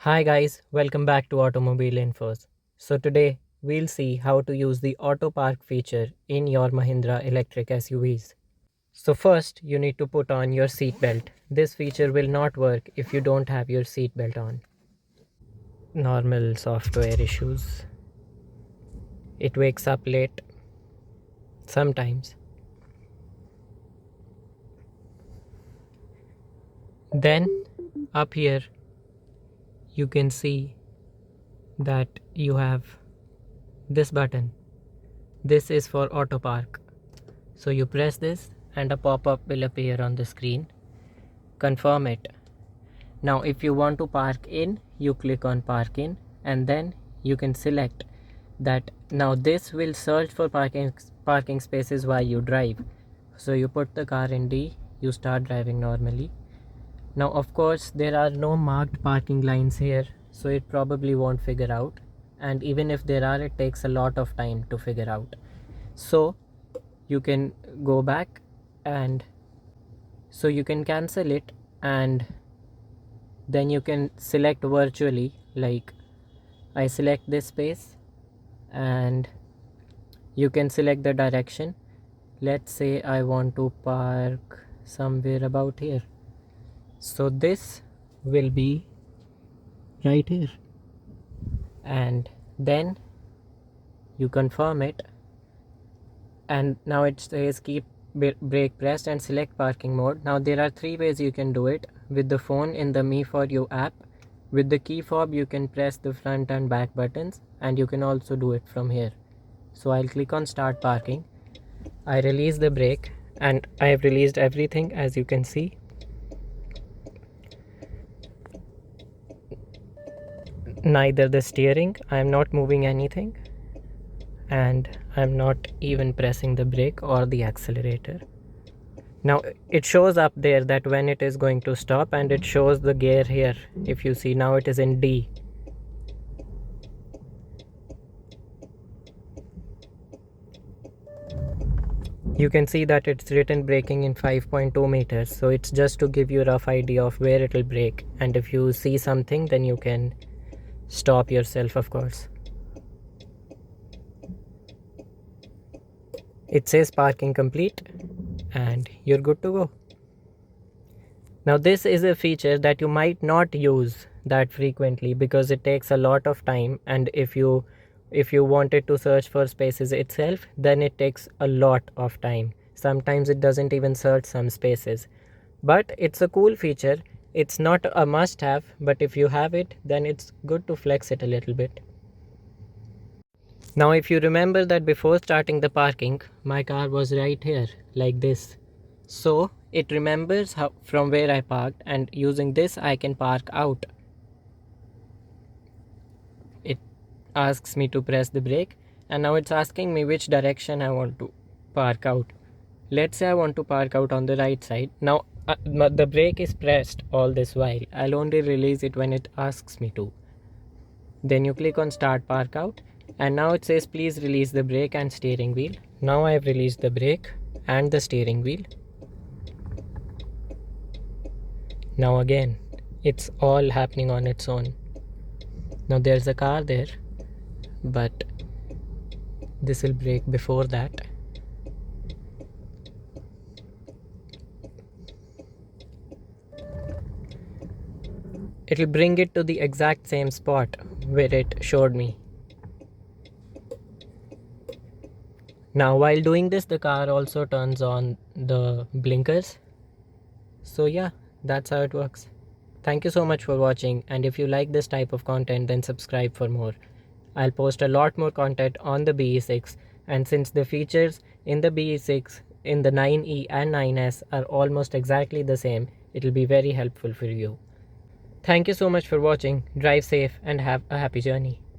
Hi guys, welcome back to Automobile Infos. So today we'll see how to use the auto park feature in your Mahindra electric SUVs. So first you need to put on your seat belt. This feature will not work if you don't have your seat belt on. Normal software issues. It wakes up late sometimes. Then up here you can see that you have this button. This is for auto park. So you press this and a pop-up will appear on the screen. Confirm it. Now if you want to park in, you click on park in and then you can select that. Now this will search for parking spaces while you drive. So you put the car in D, you start driving normally. Now of course there are no marked parking lines here, so it probably won't figure out, and even if there are, it takes a lot of time to figure out. So you can go back and so you can cancel it, and then you can select virtually, like I select this space and you can select the direction. Let's say I want to park somewhere about here, so this will be right here, and then you confirm it, and now it says keep brake pressed and select parking mode. Now there are three ways you can do it: with the phone in the Me For You app, with the key fob you can press the front and back buttons, and you can also do it from here. So I'll click on start parking. I release the brake and I have released everything, as you can see. Neither the steering, I am not moving anything, and I'm not even pressing the brake or the accelerator. Now it shows up there that when it is going to stop, and it shows the gear here. If you see, now it is in D. You can see that it's written braking in 5.2 meters, so it's just to give you a rough idea of where it will brake, and if you see something then you can stop yourself, of course. It says parking complete and you're good to go. Now this is a feature that you might not use that frequently because it takes a lot of time, and if you wanted to search for spaces itself, then it takes a lot of time. Sometimes it doesn't even search some spaces, but it's a cool feature. It's not a must have, but if you have it, then it's good to flex it a little bit. Now if you remember that before starting the parking, my car was right here like this. So it remembers from where I parked, and using this I can park out. It asks me to press the brake, and now it's asking me which direction I want to park out. Let's say I want to park out on the right side. Now the brake is pressed all this while. I'll only release it when it asks me to. Then you click on start park out, and now it says please release the brake and steering wheel. Now I have released the brake and the steering wheel. Now again it's all happening on its own. Now there's a car there, but this will brake before that. It will bring it to the exact same spot where it showed me. Now while doing this, the car also turns on the blinkers. So yeah, that's how it works. Thank you so much for watching, and if you like this type of content, then subscribe for more. I'll post a lot more content on the BE6, and since the features in the BE6, in the 9E and 9S are almost exactly the same, it'll be very helpful for you. Thank you so much for watching. Drive safe and have a happy journey.